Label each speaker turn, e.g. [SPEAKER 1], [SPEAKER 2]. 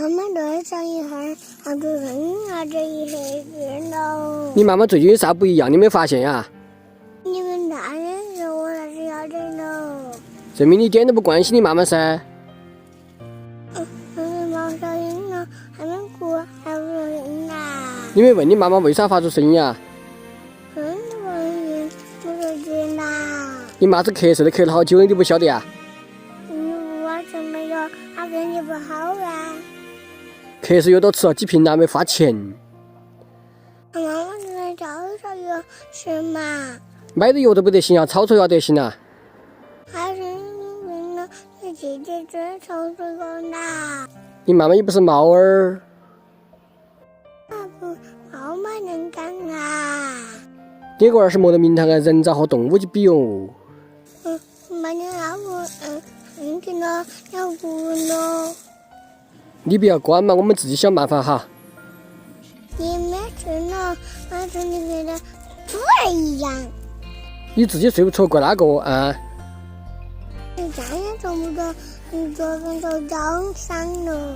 [SPEAKER 1] 妈多长一会儿，我就扔了这一黑人喽。
[SPEAKER 2] 你妈妈最近有啥不一样？你没发现呀？
[SPEAKER 1] 你们大人说我那是要人喽。
[SPEAKER 2] 证明你一点都不关心你妈妈噻。
[SPEAKER 1] 毛小英呢？还没哭，还不说人呐？
[SPEAKER 2] 你没问你妈妈为啥发出声音啊？
[SPEAKER 1] 不说人呐。
[SPEAKER 2] 你妈是咳嗽都咳了好久，你都不晓得呀？
[SPEAKER 1] 我怎么有？他跟你不好啊？
[SPEAKER 2] 咳嗽又多吃了几瓶了，没花钱。
[SPEAKER 1] 妈妈现在找药是吗？
[SPEAKER 2] 买的药都不得行啊，草草药得行啊。
[SPEAKER 1] 还是你呢？你姐姐这抽水果呢？
[SPEAKER 2] 你妈妈又不是猫儿。
[SPEAKER 1] 猫嘛能干啊？
[SPEAKER 2] 你个儿是没得名堂啊，人咋和动物去比哦？
[SPEAKER 1] 妈你要不你听到要不呢？
[SPEAKER 2] 你不要管嘛，我们自己想办法哈。
[SPEAKER 1] 你没吃呢，我说你跟个猪儿一样。
[SPEAKER 2] 你自己睡不着，怪哪个啊？
[SPEAKER 1] 你再也找不到，你昨天都早上了。